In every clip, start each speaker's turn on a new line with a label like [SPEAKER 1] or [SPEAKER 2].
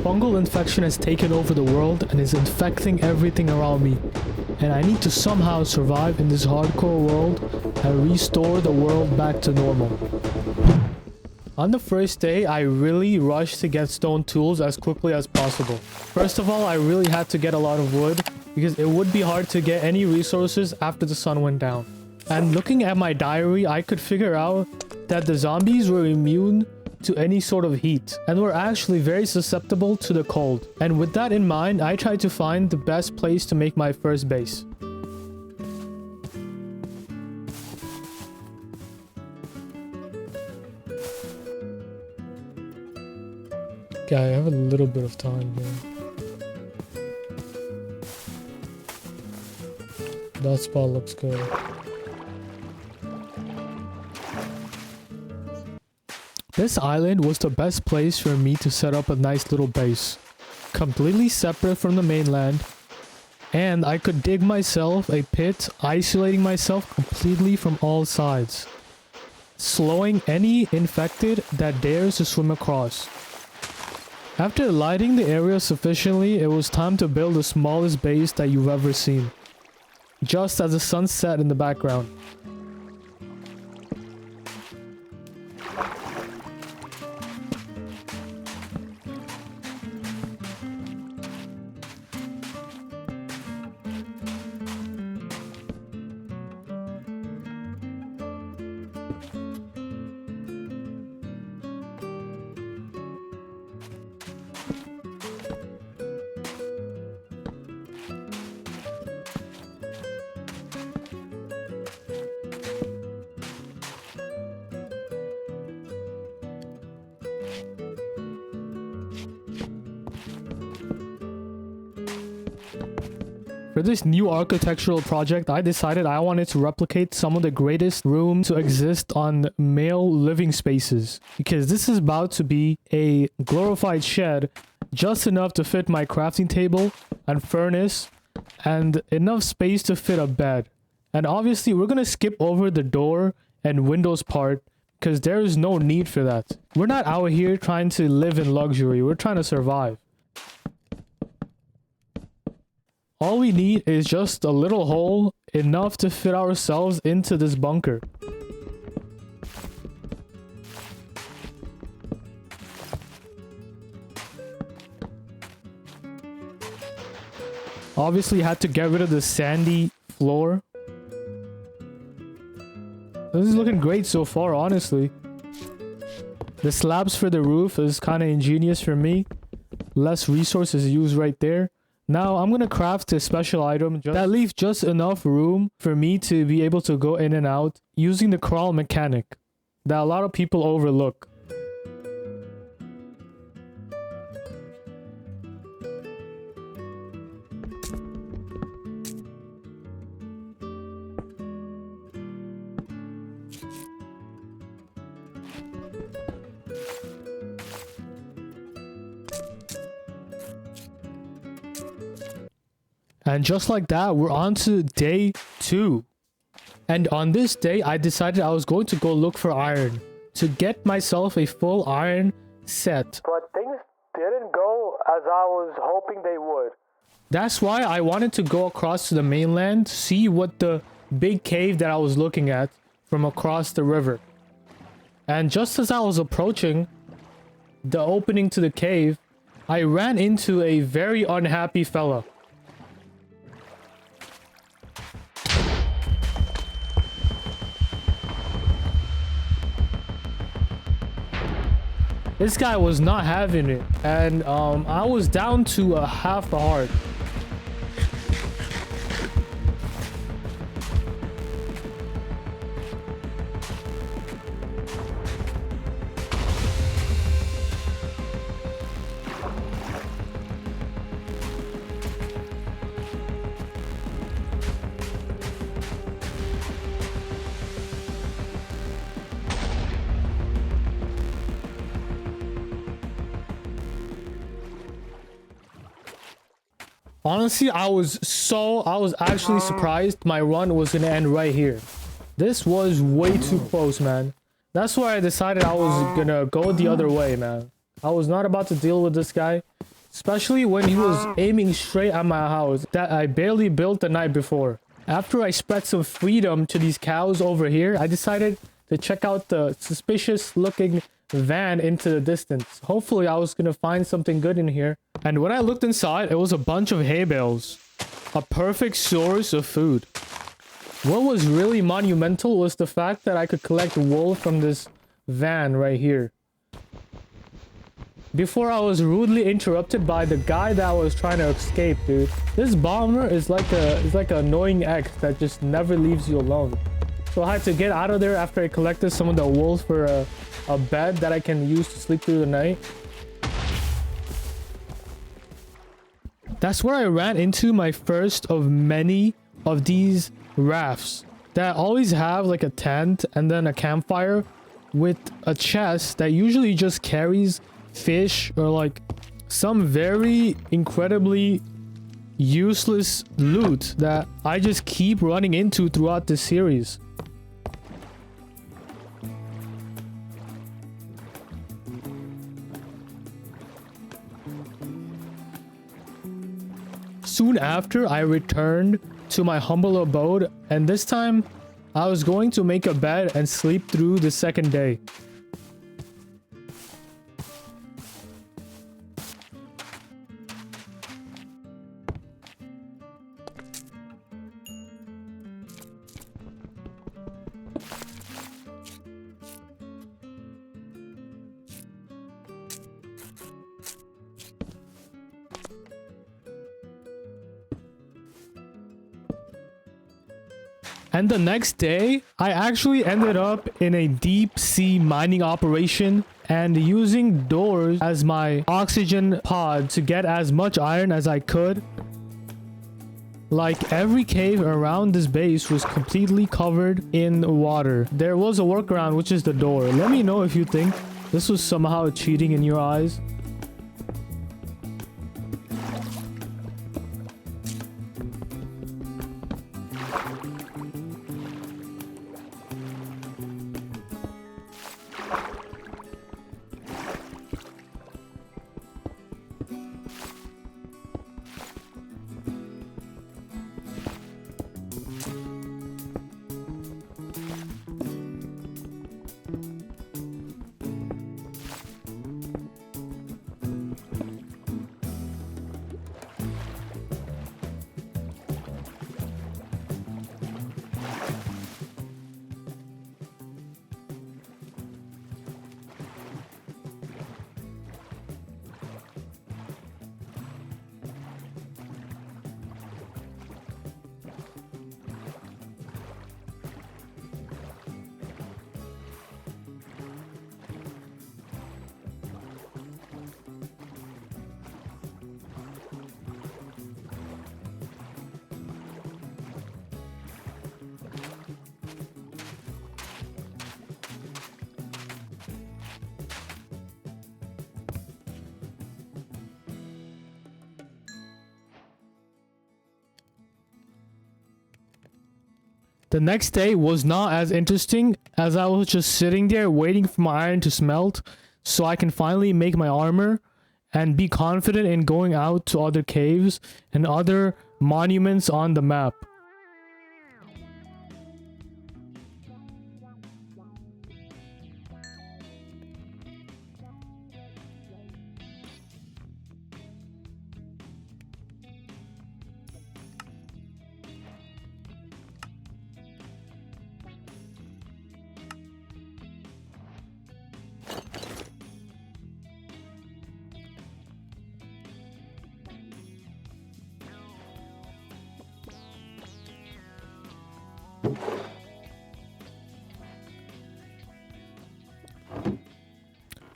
[SPEAKER 1] fungal infection has taken over the world and is infecting everything around me. And I need to somehow survive in this hardcore world and restore the world back to normal. On the first day, I really rushed to get stone tools as quickly as possible. First of all, I really had to get a lot of wood because it would be hard to get any resources after the sun went down. And looking at my diary, I could figure out that the zombies were immune to any sort of heat and were actually very susceptible to the cold. And with that in mind, I tried to find the best place to make my first base. Okay, I have a little bit of time here. That spot looks good. This island was the best place for me to set up a nice little base, completely separate from the mainland, and I could dig myself a pit, isolating myself completely from all sides, slowing any infected that dares to swim across. After lighting the area sufficiently, it was time to build the smallest base that you've ever seen, just as the sun set in the background. For this new architectural project, I decided I wanted to replicate some of the greatest rooms to exist on male living spaces, because this is about to be a glorified shed, just enough to fit my crafting table and furnace, and enough space to fit a bed. And obviously, we're gonna skip over the door and windows part, because there is no need for that. We're not out here trying to live in luxury, we're trying to survive. All we need is just a little hole, enough to fit ourselves into this bunker. Obviously had to get rid of the sandy floor. This is looking great so far, honestly. The slabs for the roof is kind of ingenious for me. Less resources used right there. Now I'm gonna craft a special item that leaves just enough room for me to be able to go in and out using the crawl mechanic that a lot of people overlook. And just like that, we're on to day 2. And on this day, I decided I was going to go look for iron to get myself a full iron set. But things didn't go as I was hoping they would. That's why I wanted to go across to the mainland, see what the big cave that I was looking at from across the river. And just as I was approaching the opening to the cave, I ran into a very unhappy fella. This guy was not having it, and I was down to half a heart. Honestly, I was actually surprised my run was gonna end right here. This was way too close, man. That's why I decided I was gonna go the other way, man. I was not about to deal with this guy. especially when he was aiming straight at my house that I barely built the night before. After I spread some freedom to these cows over here, I decided to check out the suspicious looking van into the distance. Hopefully I was gonna find something good in here. And when I looked inside, it was a bunch of hay bales. A perfect source of food. What was really monumental was the fact that I could collect wool from this van right here. Before I was rudely interrupted by the guy that was trying to escape, dude. This bomber is like an annoying ex that just never leaves you alone. So I had to get out of there after I collected some of the wool for a bed that I can use to sleep through the night. That's where I ran into my first of many of these rafts that always have like a tent and then a campfire with a chest that usually just carries fish or like some very incredibly useless loot that I just keep running into throughout this series. Soon after, I returned to my humble abode, and this time I was going to make a bed and sleep through the second day. And the next day, I actually ended up in a deep sea mining operation and using doors as my oxygen pod to get as much iron as I could. Like every cave around this base was completely covered in water. There was a workaround, which is the door. Let me know if you think this was somehow cheating in your eyes. The next day was not as interesting as I was just sitting there waiting for my iron to smelt so I can finally make my armor and be confident in going out to other caves and other monuments on the map.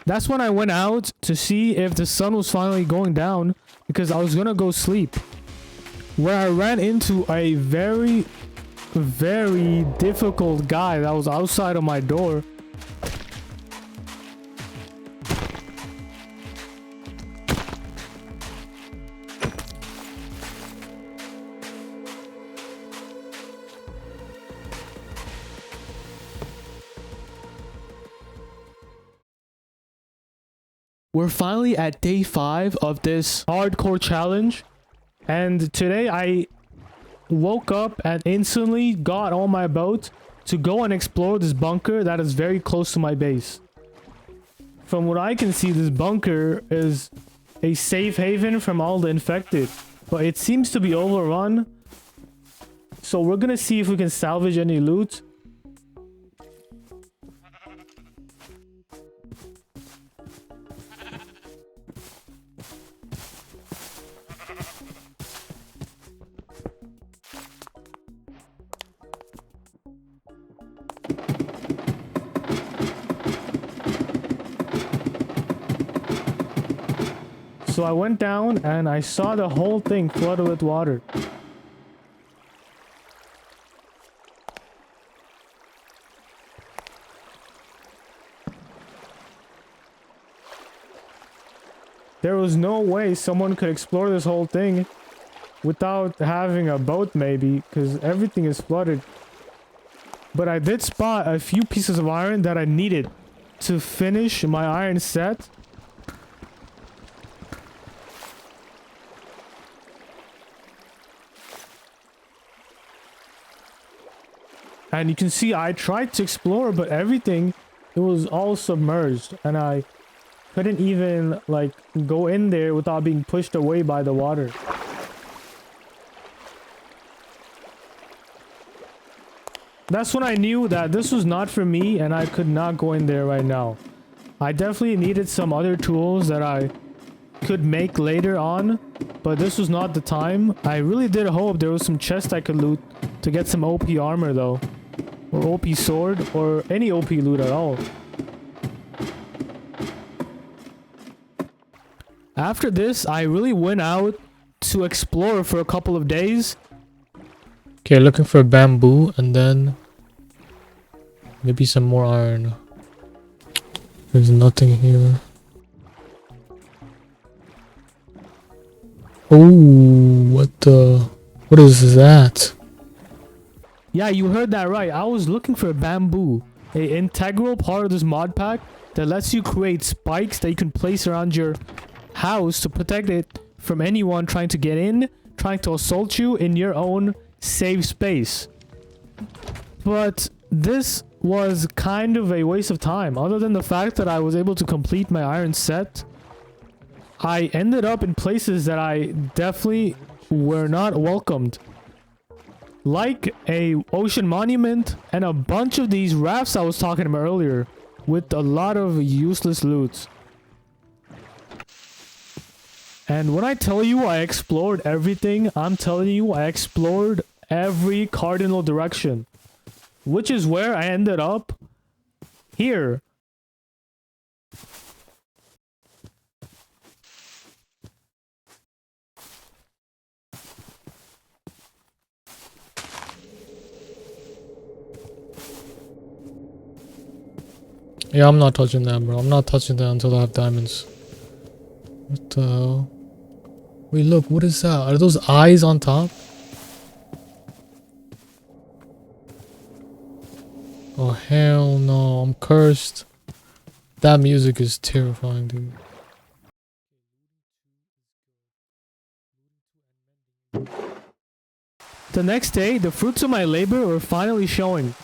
[SPEAKER 1] That's when I went out to see if the sun was finally going down because I was gonna go sleep. Where I ran into a very difficult guy that was outside of my door. We're finally at day 5 of this hardcore challenge. And today I woke up and instantly got on my boat to go and explore this bunker that is very close to my base. From what I can see, this bunker is a safe haven from all the infected. But it seems to be overrun. So we're gonna see if we can salvage any loot. So I went down and I saw the whole thing flooded with water. There was no way someone could explore this whole thing without having a boat maybe, because everything is flooded. But I did spot a few pieces of iron that I needed to finish my iron set. And you can see I tried to explore, but everything, it was all submerged. And I couldn't even, like, go in there without being pushed away by the water. That's when I knew that this was not for me and I could not go in there right now. I definitely needed some other tools that I could make later on, but this was not the time. I really did hope there was some chest I could loot to get some OP armor though. Or OP sword, or any OP loot at all. After this, I really went out to explore for a couple of days. Okay, looking for bamboo and then maybe some more iron. There's nothing here. Oh, what is that? Yeah, you heard that right. I was looking for bamboo, an integral part of this mod pack that lets you create spikes that you can place around your house to protect it from anyone trying to get in, trying to assault you in your own safe space. But this was kind of a waste of time. Other than the fact that I was able to complete my iron set, I ended up in places that I definitely were not welcomed. Like a ocean monument and a bunch of these rafts I was talking about earlier with a lot of useless loot. And when I tell you I explored everything, I'm telling you I explored every cardinal direction. Which is where I ended up here. Yeah, I'm not touching that, bro. I'm not touching that until I have diamonds. What the hell? Wait, look, what is that? Are those eyes on top? Oh, hell no. I'm cursed. That music is terrifying, dude. The next day, the fruits of my labor were finally showing.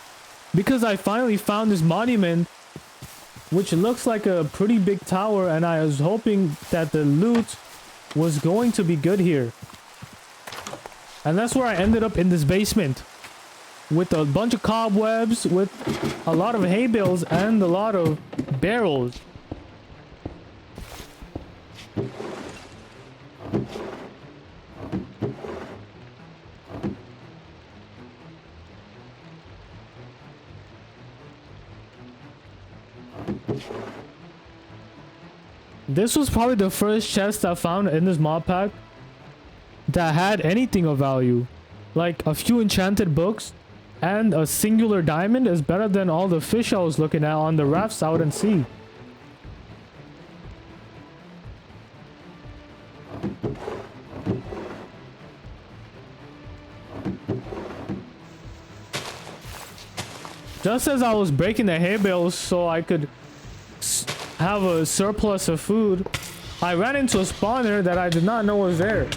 [SPEAKER 1] Because I finally found this monument, which looks like a pretty big tower, and I was hoping that the loot was going to be good here. And that's where I ended up, in this basement. With a bunch of cobwebs, with a lot of hay bales, and a lot of barrels. This was probably the first chest I found in this mod pack that had anything of value. Like a few enchanted books and a singular diamond is better than all the fish I was looking at on the rafts out in sea. Just as I was breaking the hay bales so I could have a surplus of food, I ran into a spawner that I did not know was there.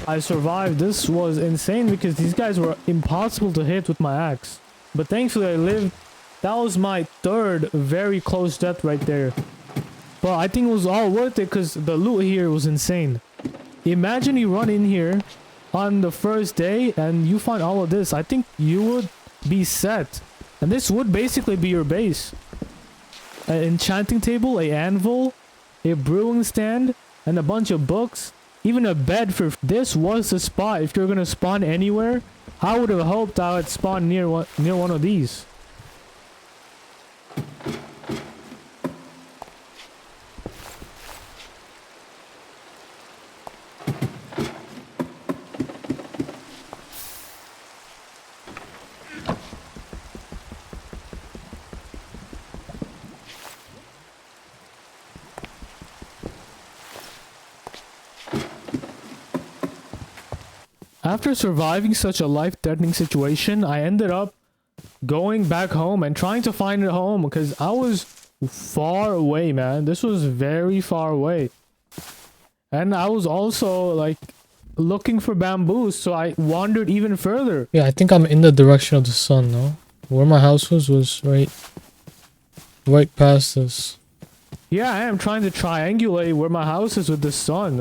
[SPEAKER 1] I survived. This was insane because these guys were impossible to hit with my axe. But thankfully I lived. That was my third very close death right there. But I think it was all worth it because the loot here was insane. Imagine you run in here on the first day and you find all of this. I think you would be set. And this would basically be your base. An enchanting table, a anvil, a brewing stand, and a bunch of books. Even a bed for... This was the spot. If you're gonna spawn anywhere, I would have hoped I would spawn near one of these. After surviving such a life-threatening situation, I ended up going back home and trying to find a home because I was far away, man. This was very far away. And I was also like looking for bamboos, so I wandered even further. Yeah, I think I'm in the direction of the sun, no? Where my house was right past this. Yeah, I am trying to triangulate where my house is with the sun.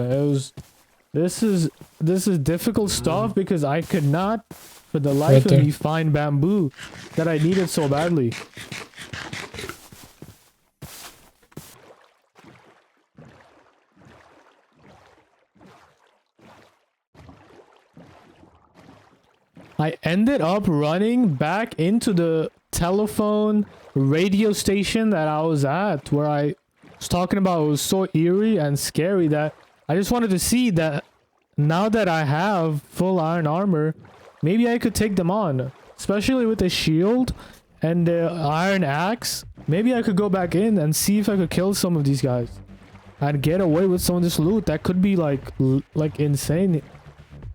[SPEAKER 1] This is difficult stuff because I could not for the life of me find bamboo that I needed so badly. I ended up running back into the telephone radio station that I was at, where I was talking about. It was so eerie and scary that I just wanted to see that now that I have full iron armor, maybe I could take them on. Especially with the shield and the iron axe. Maybe I could go back in and see if I could kill some of these guys. And get away with some of this loot. That could be like insane.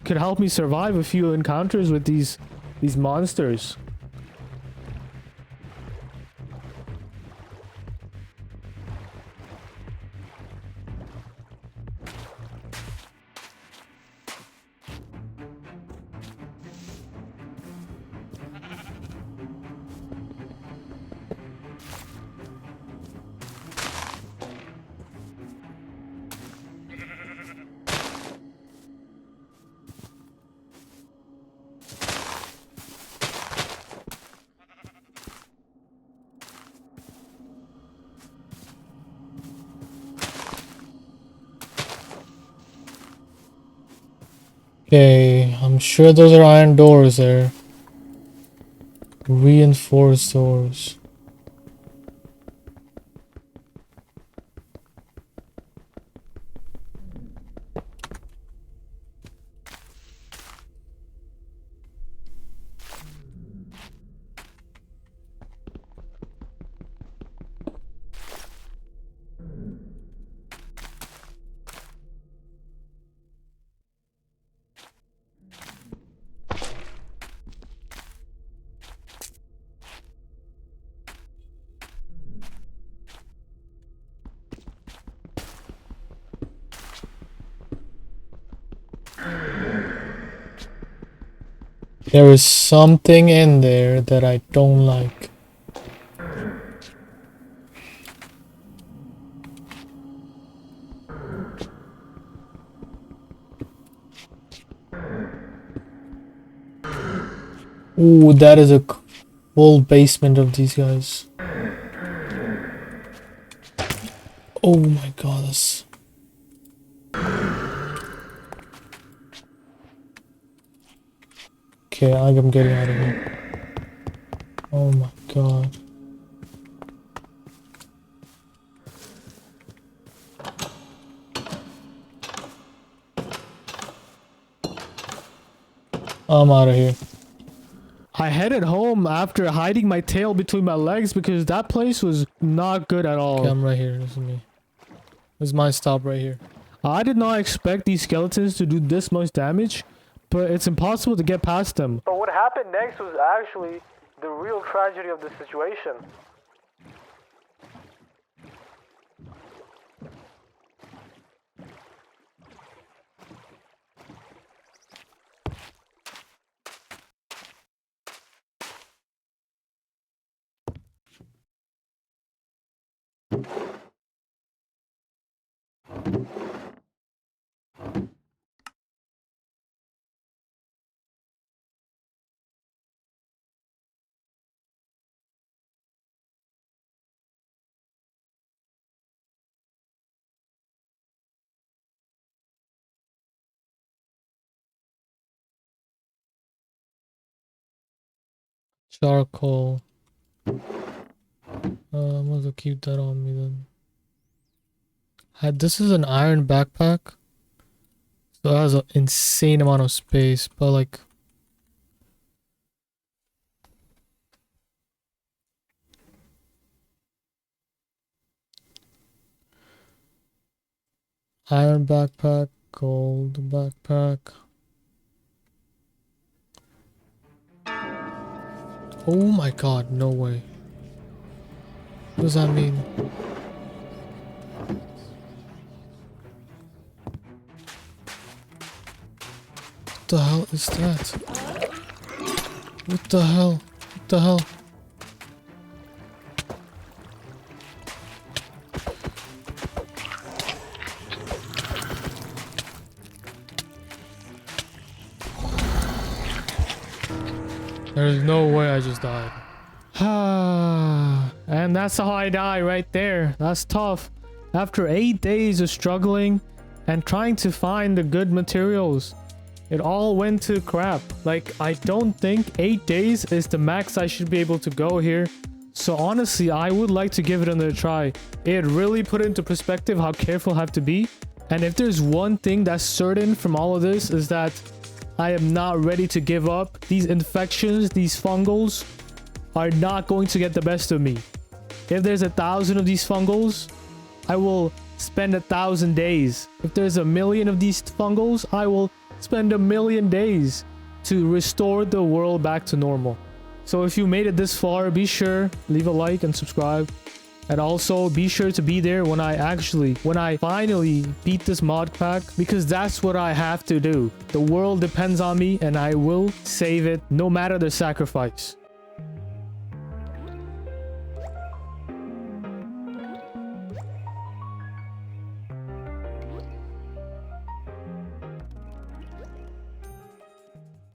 [SPEAKER 1] Could help me survive a few encounters with these monsters. Okay, I'm sure those are iron doors there. Reinforced doors. There is something in there that I don't like. Ooh, that is a full basement of these guys. Oh my god, that's... Okay, I'm getting out of here. Oh my god. I'm out of here. I headed home after hiding my tail between my legs because that place was not good at all. Okay, I'm right here. This is me. This is my stop right here. I did not expect these skeletons to do this much damage, but it's impossible to get past them. But what happened next was actually the real tragedy of the situation. Charcoal. I'm gonna keep that on me then. This is an iron backpack. So it has an insane amount of space, but like... Iron backpack, gold backpack. Oh my god, no way. What does that mean? What the hell is that? What the hell? What the hell? There's no way I just died. And that's how I die right there. That's tough. After 8 days of struggling and trying to find the good materials, it all went to crap. Like, I don't think 8 days is the max I should be able to go here. So honestly, I would like to give it another try. It really put into perspective how careful I have to be. And if there's one thing that's certain from all of this is that I am not ready to give up. These infections, these fungals are not going to get the best of me. If there's 1,000 of these fungals, I will spend 1,000 days. If there's 1,000,000 of these fungals, I will spend 1,000,000 days to restore the world back to normal. So if you made it this far, be sure, leave a like and subscribe. And also be sure to be there when I finally beat this mod pack, because that's what I have to do. The world depends on me and I will save it no matter the sacrifice.